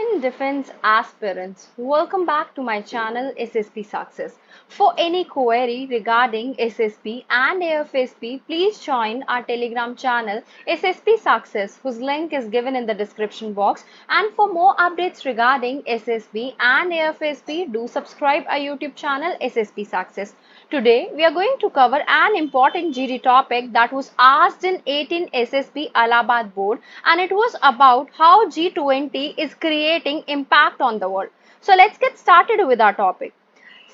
Indian defense aspirants, welcome back to my channel SSP Success. For any query regarding SSP and AFSP, please join our Telegram channel SSP Success, whose link is given in the description box. And for more updates regarding SSP and AFSP, do subscribe our YouTube channel SSP Success. Today, we are going to cover an important GD topic that was asked in 18 SSP Allahabad board, and it was about how G20 is creating impact on the world. So let's get started with our topic.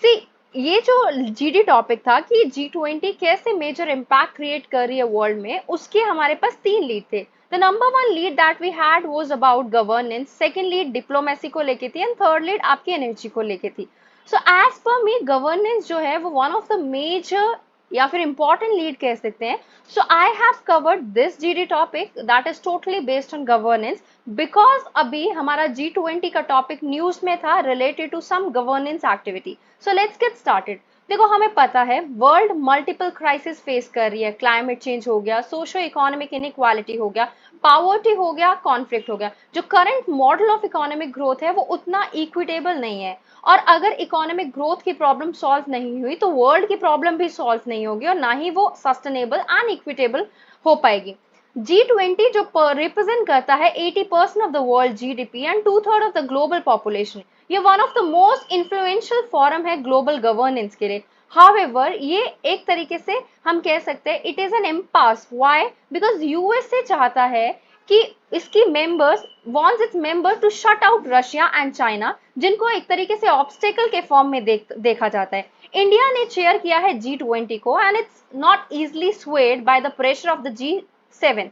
See, ये जो GD topic था कि G20 कैसे major impact create कर रही है world में, उसके हमारे पास 3 लीड थे. The number 1 lead that we had was about governance, second lead diplomacy को लेके थी एंड थर्ड लीड आपकी एनर्जी को लेके थी. सो एज पर मी गवर्नेंस जो है वो वन ऑफ द मेजर या फिर इंपॉर्टेंट लीड कह सकते हैं. So I have covered this GD topic that is totally based on governance because अभी हमारा G20 का टॉपिक न्यूज में था related to some governance activity. So let's get started. देखो, हमें पता है वर्ल्ड मल्टीपल क्राइसिस फेस कर रही है. क्लाइमेट चेंज हो गया, सोशो इकोनॉमिक इनइक्वालिटी हो गया, पावर्टी हो गया, कॉन्फ्लिक्ट हो गया. जो current model of economic growth है वो उतना इक्विटेबल नहीं है, और अगर इकोनॉमिक ग्रोथ की प्रॉब्लम सॉल्व नहीं हुई तो वर्ल्ड की प्रॉब्लम भी सॉल्व नहीं होगी और ना ही वो सस्टेनेबल एंड इक्विटेबल हो पाएगी. G20 जो रिप्रेजेंट करता है 80% of the world GDP and 2/3 of the global population, ये one of the most influential forum है ग्लोबल गवर्नेंस के लिए. हाउएवर, ये एक तरीके से हम कह सकते हैं it is an impasse. Why? Because USA चाहता है कि इसकी members wants its members to shut out Russia and China, जिनको एक तरीके से ऑब्स्टेकल के फॉर्म में देखा जाता है. इंडिया ने चेयर किया है G20 को and it's not easily swayed by the pressure of the G7.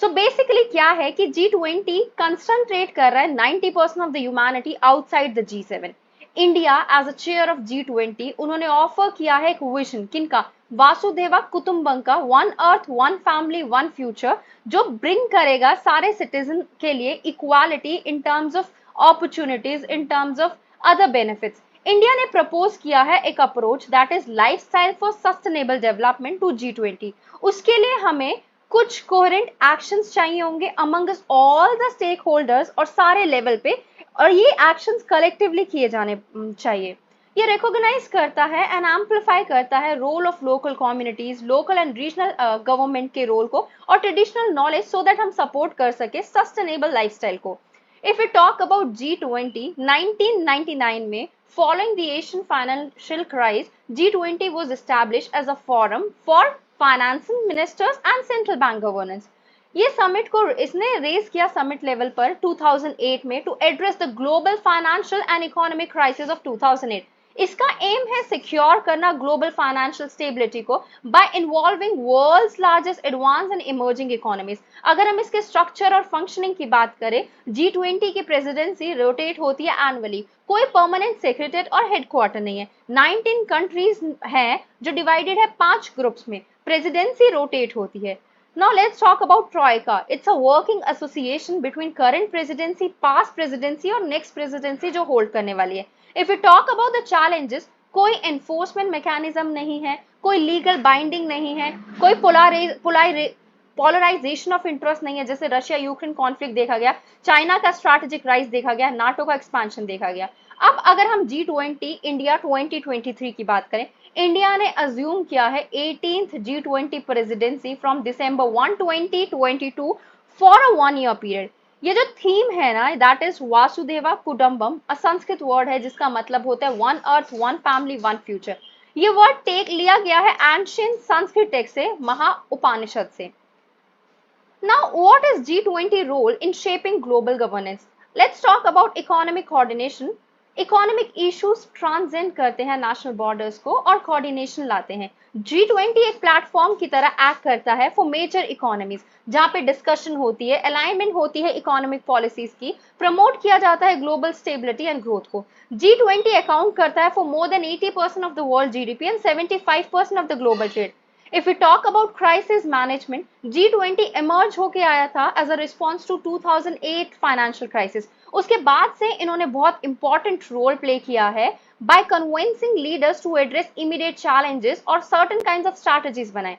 So basically क्या है कि G20 कंसंट्रेट कर रहा है 90% of the humanity outside the G7. India as a chair of G20 उन्होंने ऑफर किया है एक विजन, किनका? वासुदेवा कुटुंबकम का, one earth one family one future, जो ब्रिंग करेगा सारे सिटीजन के लिए equality in terms of opportunities, in terms of other benefits. India ने प्रपोज किया है एक approach that is lifestyle for sustainable development to G20. उसके लिए हमें कुछ कोहेरेंट एक्शंस चाहिए होंगे among all the stakeholders और सारे लेवल पे, और ये एक्शंस कलेक्टिवली किए जाने चाहिए. ये रिकॉग्नाइज करता है एंड एम्पलीफाई करता है role of local communities, local and regional government के रोल को और ट्रेडिशनल नॉलेज, सो दैट हम सपोर्ट कर सके सस्टेनेबल लाइफस्टाइल को. If we talk about G20, 1999 में following the Asian financial crisis, G20 was established as a forum for financing ministers and central bank governance. ये summit को इसने raise किया summit level पर 2008 में to address the global financial and economic crisis of 2008. इसका aim है secure करना global financial stability को by involving world's largest advance and emerging economies. अगर हम इसके स्ट्रक्चर और फंक्शनिंग की बात करें, G20 की प्रेसिडेंसी रोटेट होती है एनुअली. कोई परमानेंट सेक्रेटरी और हेडक्वार्टर नहीं है. 19 कंट्रीज हैं जो डिवाइडेड है 5 ग्रुप्स में. प्रेसिडेंसी रोटेट होती है. Now let's talk about Troika. It's a working association between current presidency, past presidency और next presidency जो hold करने वाली है. If we talk about the challenges, कोई enforcement mechanism नहीं है, कोई legal binding नहीं है, कोई polarization of interest नहीं है, जैसे रशिया यूक्रेन कॉन्फ्लिक्ट देखा गया, चाइना का स्ट्रैटेजिक राइज देखा गया, नाटो का एक्सपेंशन देखा गया. अब अगर हम G20 इंडिया 2023 की बात करें, इंडिया ने अज्यूम किया है 18th G20 presidency from December 1, 2022 for a 1 year period. ये जो थीम है ना, that is Vasudhaiva Kutumbakam, a Sanskrit word है जिसका मतलब होता है one earth one family one future. ये वर्ड टेक लिया गया है एंशिएंट संस्कृत टेक्स्ट से, महा उपनिषद से. Now, what is G20 role in shaping global governance? Let's talk about economic coordination. Economic issues transcend करते हैं नेशनल बॉर्डर्स को और कोऑर्डिनेशन लाते हैं. G20 एक प्लेटफॉर्म की तरह एक्ट करता है फॉर मेजर इकोनॉमीज, जहां पे डिस्कशन होती है, अलाइनमेंट होती है इकोनॉमिक पॉलिसीज की, प्रमोट किया जाता है ग्लोबल स्टेबिलिटी एंड ग्रोथ को. G20 अकाउंट करता है for more than 80% of the world GDP and 75% of the global trade. If we talk about crisis management, G20 emerge होके आया था as a response to 2008 financial crisis. उसके बाद से इन्होंने बहुत important role play किया है by convincing leaders to address immediate challenges और certain kinds of strategies बनाए.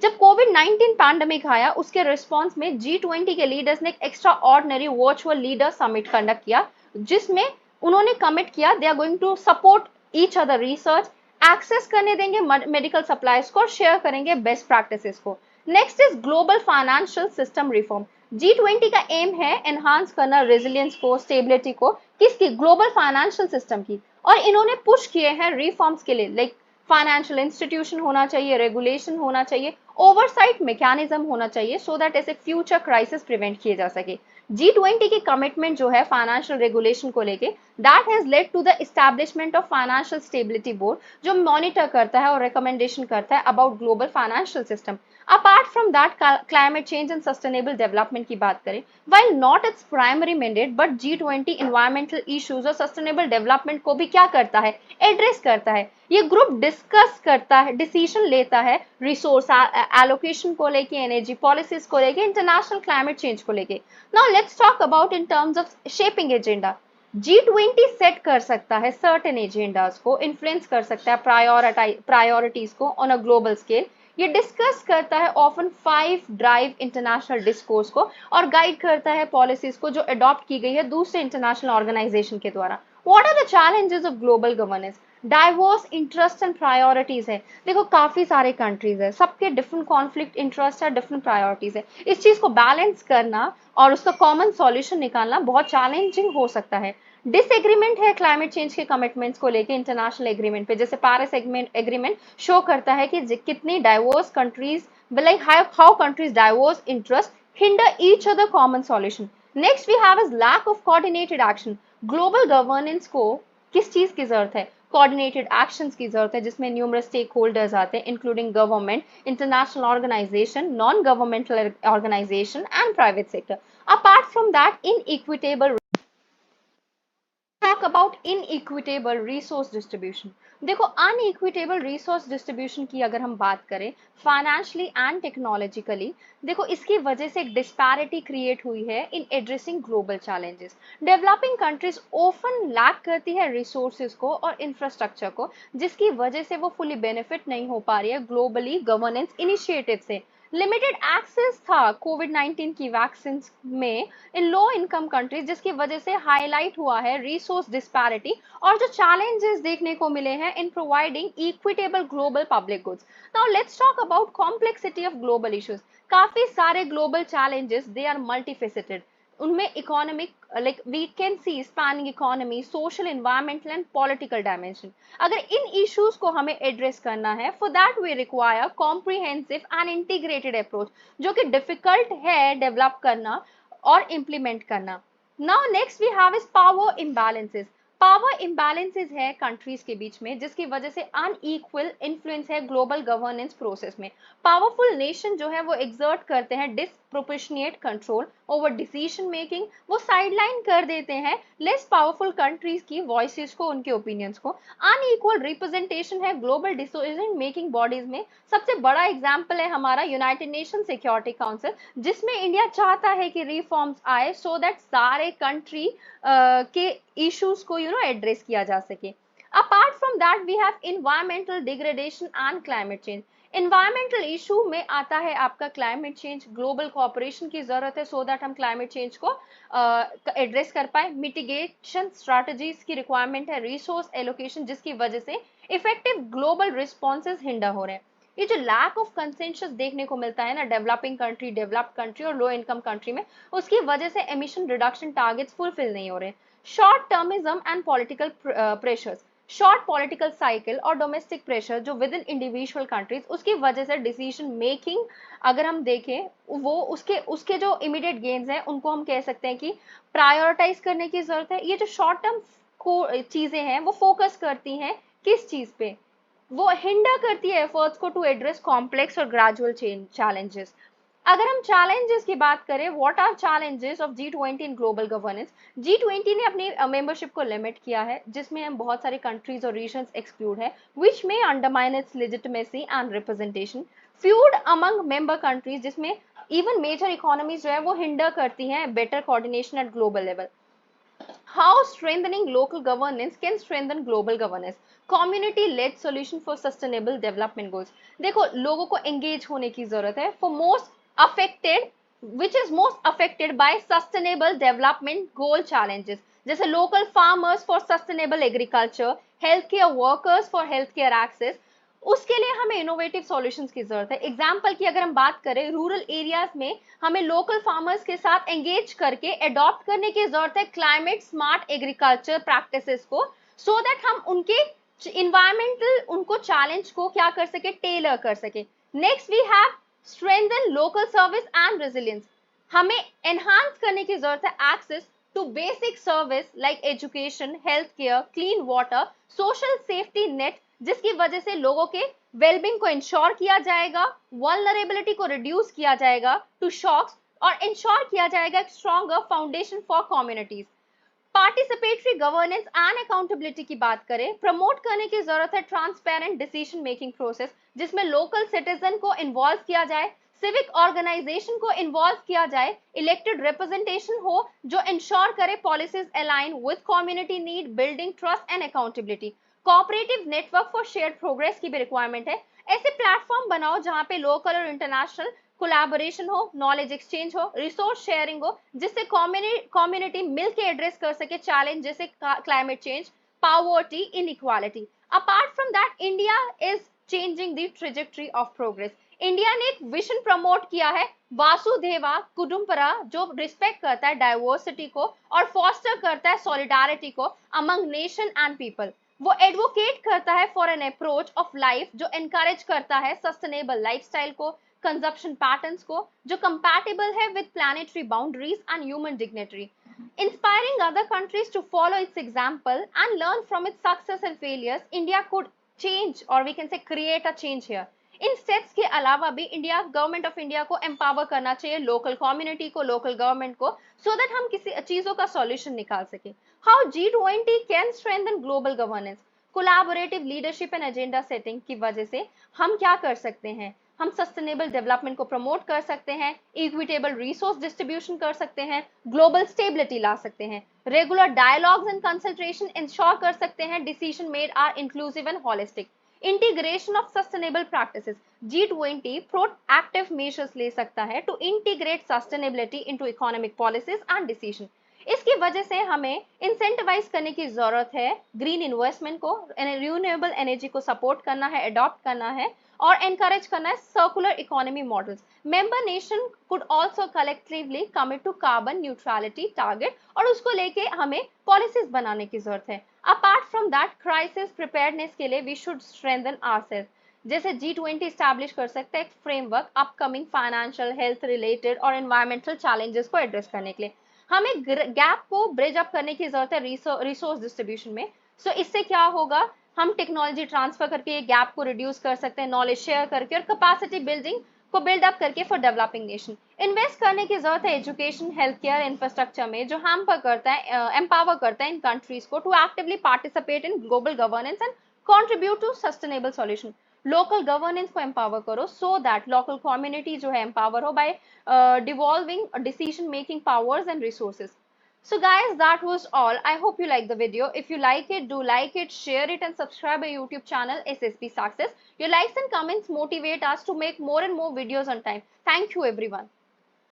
जब कोविड 19 पैंडमिक आया उसके रिस्पॉन्स में G20 के लीडर्स ने एक extraordinary virtual leader summit conduct किया, जिसमें उन्होंने कमिट किया they are going to support each other research, access करने देंगे मेडिकल सप्लाईज को और शेयर करेंगे बेस्ट प्रैक्टिसेस को। Next is global financial system reform. G20 का एम है एनहांस करना रेजिलियंस को, स्टेबिलिटी को, किसकी? ग्लोबल फाइनेंशियल सिस्टम की। और इन्होंने पुश किए हैं रिफॉर्म्स के लिए, लाइक फाइनेंशियल इंस्टीट्यूशन होना चाहिए, रेगुलेशन होना चाहिए, ओवरसाइट मैकेनिज्म होना चाहिए, सो दैट ऐसे फ्यूचर क्राइसिस प्रिवेंट किए जा सके। G20 की कमिटमेंट जो है फाइनेंशियल रेगुलेशन को लेके, that has led to the establishment of financial stability board, जो मॉनिटर करता है और रिकमेंडेशन करता है about global financial system. Apart from that, climate change and sustainable development की बात करें, while not its primary mandate, but G20 environmental issues और सस्टेनेबल डेवलपमेंट को भी क्या करता है? एड्रेस करता है। ये ग्रुप डिस्कस करता है, डिसीजन लेता है रिसोर्स एलोकेशन को लेके, एनर्जी पॉलिसीज को लेके, इंटरनेशनल क्लाइमेट चेंज को लेके। Now let's talk about in terms of shaping agenda. G20 set कर सकता है सर्टेन एजेंडाज को, इन्फ्लुएंस कर सकता है प्रायोरिटीज को ऑन अ ग्लोबल स्केल। ये डिस्कस करता है ऑफन 5 ड्राइव इंटरनेशनल डिस्कोर्स को और गाइड करता है पॉलिसीज को जो अडॉप्ट की गई है दूसरे इंटरनेशनल ऑर्गेनाइजेशन के द्वारा। What are the challenges of global governance? Diverse interest and priorities है। देखो काफी सारे कंट्रीज है, सबके डिफरेंट कॉन्फ्लिक्ट इंटरेस्ट है, डिफरेंट प्रायोरिटीज है। इस चीज को बैलेंस करना और उसका कॉमन सॉल्यूशन निकालना बहुत चैलेंजिंग हो सकता है। डिसएग्रीमेंट है क्लाइमेट चेंज के कमिटमेंट्स को लेके इंटरनेशनल एग्रीमेंट पे, जैसे पेरिस एग्रीमेंट शो करता है कि कितनी diverse countries, like how countries diverse interests hinder each other common solution. Next we have is lack of coordinated action. Global governance को किस चीज की जरूरत है? कोऑर्डिनेटेड एक्शंस की जरूरत है, जिसमें न्यूमरस स्टेक होल्डर्स आते हैं, including government, international organization, non governmental organization and private sector. Apart from that, inequitable talk about inequitable resource distribution. देखो अनइक्विटेबल रिसोर्स डिस्ट्रीब्यूशन की अगर हम बात करें फाइनेंशियली एंड टेक्नोलॉजिकली, देखो इसकी वजह से एक डिस्पैरिटी क्रिएट हुई है in addressing global challenges. Developing countries often lack करती है रिसोर्सेज को और इंफ्रास्ट्रक्चर को, जिसकी वजह से वो फुली बेनिफिट नहीं हो पा रही है ग्लोबली गवर्नेंस इनिशिएटिव से। लिमिटेड एक्सेस था कोविड 19 की वैक्सीन में इन लो इनकम कंट्रीज, जिसकी वजह से हाईलाइट हुआ है रिसोर्स डिस्पैरिटी और जो चैलेंजेस देखने को मिले हैं in providing equitable global public goods. Now let's talk about complexity of global issues. काफी सारे global challenges, they are multifaceted. उनमें economic, like we can see spanning economy, social, environmental and political dimension. अगर इन issues को हमें address करना है, for that we require comprehensive and integrated approach, जो कि डिफिकल्ट है डेवलप करना और इंप्लीमेंट करना। Now next we have is power imbalances. Power imbalances है कंट्रीज के बीच में, जिसकी वजह से अनइक्वल इन्फ्लुएंस है ग्लोबल गवर्नेंस प्रोसेस में। पावरफुल नेशन जो है वो एक्सर्ट करते हैं disproportionate control over decision making, वो साइडलाइन कर देते हैं लेस पावरफुल कंट्रीज की वॉइसेस को, उनके ओपिनियंस को। अनइक्वल रिप्रेजेंटेशन है ग्लोबल डिसीजन मेकिंग बॉडीज में। सबसे बड़ा एग्जांपल है हमारा यूनाइटेड नेशन सिक्योरिटी काउंसिल, जिसमें इंडिया चाहता है कि रिफॉर्म्स आए सो दैट सारे कंट्री के इश्यूज को एड्रेस किया जा सके। Apart from that we have environmental degradation and climate change. Environmental issue में आता है आपका क्लाइमेट चेंज। ग्लोबल कोऑपरेशन की जरूरत है सो दैट हम क्लाइमेट चेंज को एड्रेस कर पाए। मिटिगेशन स्ट्रैटेजीज की रिक्वायरमेंट है, रिसोर्स एलोकेशन, जिसकी वजह से इफेक्टिव ग्लोबल रिस्पॉन्सेज हिंडर हो रहे हैं। ये जो लैक ऑफ कंसेंसस देखने को मिलता है ना डेवलपिंग कंट्री, डेवलप्ड कंट्री और लो इनकम कंट्री में, उसकी वजह से एमिशन रिडक्शन टारगेट्स फुलफिल नहीं हो रहे। Short termism and political pressures, short political cycle और डोमेस्टिक प्रेशर जो विद इन इंडिविजुअल कंट्रीज, उसकी वजह से डिसीजन मेकिंग अगर हम देखें, वो उसके उसके जो इमीडिएट गेन्स हैं उनको हम कह सकते हैं कि प्रायोरिटाइज करने की जरूरत है। ये जो शॉर्ट टर्म को चीजें हैं वो फोकस करती हैं किस चीज पे? वो हिंडर करती है एफर्ट्स को टू एड्रेस कॉम्प्लेक्स और ग्रेजुअल चैलेंजेस। अगर हम चैलेंजेस की बात करें, what are challenges of G20 in global governance? G20 ने अपनी मेंबरशिप को लिमिट किया है, जिसमें हम बहुत सारे कंट्रीज और रीजन्स एक्सक्लूड है, which may undermine its legitimacy and representation. Feud among member countries, जिसमें इवन मेजर इकोनॉमीज जो है वो हिंडर करती हैं better coordination at global level. How strengthening local governance can strengthen global governance. Community led solution for sustainable development goals. देखो लोगों को engage होने की जरूरत है for most affected, which is most affected by sustainable development goal challenges, जैसे local farmers for sustainable agriculture, healthcare workers for healthcare access. उसके लिए हमें इनोवेटिव सॉल्यूशंस की जरूरत है. एग्जाम्पल की अगर हम बात करें, रूरल एरियाज में हमें लोकल फार्मर्स के साथ एंगेज करके अडॉप्ट करने की जरूरत है क्लाइमेट स्मार्ट एग्रीकल्चर प्रैक्टिसेस को, सो दैट हम उनके इन्वायरमेंटल उनको चैलेंज को क्या कर सके, टेलर कर सके. Next we have strengthen local service and resilience. हमें एनहांस करने की जरूरत है access to basic service like education, health care, clean water, social safety net, जिसकी वजह से लोगों के वेलबींग को इंश्योर किया जाएगा, वल्नरेबिलिटी को रिड्यूस किया जाएगा टू शॉक्स, और इंश्योर किया जाएगा एक stronger foundation for communities. Participatory governance and accountability की बात करें, प्रमोट करने की जरूरत है ट्रांसपेरेंट डिसीजन मेकिंग प्रोसेस, जिसमें लोकल सिटीजन को इन्वॉल्व किया जाए, सिविक ऑर्गेनाइजेशन को इन्वॉल्व किया जाए, इलेक्टेड रिप्रेजेंटेशन हो जो इंश्योर करे policies align with community need, building trust and accountability. Cooperative network for shared progress की भी रिक्वायरमेंट है. ऐसे प्लेटफॉर्म बनाओ जहां पे लोकल और इंटरनेशनल कोलैबोरेशन हो, नॉलेज एक्सचेंज हो, रिसोर्स शेयरिंग हो, जिससे कम्युनिटी मिलकर एड्रेस कर सके चैलेंज जैसे climate change, poverty, inequality. Apart from that, India is changing the trajectory of progress. India ने एक विजन प्रमोट किया है, वासुदेवा कुटुंबरा, जो रिस्पेक्ट करता है डाइवर्सिटी को और फॉस्टर करता है सॉलिडारिटी को अमंग नेशन एंड पीपल. वो एडवोकेट करता है for an approach of life जो एनकरेज करता है सस्टेनेबल लाइफस्टाइल को, कंजप्शन पैटर्न्स को, जो कंपैटिबल है with planetary boundaries and human dignity. Inspiring other countries to follow its example and learn from its success and failures, India could change, or we can say create a change here. In steps के अलावा भी India, government of India को empower करना चाहिए local community को, local government को, सो that हम किसी चीजों का सॉल्यूशन निकाल सके. How G20 can strengthen global governance. Collaborative leadership and agenda setting की वजह से हम क्या कर सकते हैं, हम सस्टेनेबल डेवलपमेंट को प्रमोट कर सकते हैं, इक्विटेबल रिसोर्स डिस्ट्रीब्यूशन कर सकते हैं, ग्लोबल स्टेबिलिटी ला सकते हैं, regular dialogues and consultation ensure कर सकते हैं, decision made are inclusive and holistic. Integration of sustainable practices. G20 proactive measures ले सकता है to integrate sustainability into economic policies and decision. इसकी वजह से हमें इंसेंटिवाइज करने की जरूरत है ग्रीन इन्वेस्टमेंट को, रिन्यूएबल एनर्जी को सपोर्ट करना है, अडॉप्ट करना है और एनकरेज करना है circular economy models. Member nation could also collectively commit to carbon neutrality target, और उसको लेके हमें पॉलिसीज बनाने की जरूरत है. Apart from that, crisis preparedness के लिए वी शुड स्ट्रेंथन आवरसेल्फ. जैसे G20 स्टैब्लिश कर सकते हैं एक framework upcoming financial, health related और एनवायरमेंटल चैलेंजेस को एड्रेस करने के लिए. हमें गैप को ब्रिज अप करने की जरूरत है रिसोर्स डिस्ट्रीब्यूशन में. सो इससे क्या होगा, हम टेक्नोलॉजी ट्रांसफर करके ये गैप को रिड्यूस कर सकते हैं, नॉलेज शेयर करके और कैपेसिटी बिल्डिंग को बिल्ड अप करके फॉर डेवलपिंग नेशन. इन्वेस्ट करने की जरूरत है एजुकेशन, हेल्थ केयर, इंफ्रास्ट्रक्चर में, जो हैम्पर करता है, एम्पावर करता है इन कंट्रीज को to actively participate in global governance and contribute to sustainable solution. Local governance को एम्पावर करो सो दैट लोकल कम्युनिटी जो है एम्पावर हो by devolving decision making powers and resources. So guys, that was all. I hope you like the video. If you like it, do like it, share it and subscribe our YouTube channel SSP Success. Your likes and comments motivate us to make more and more videos on time. Thank you everyone.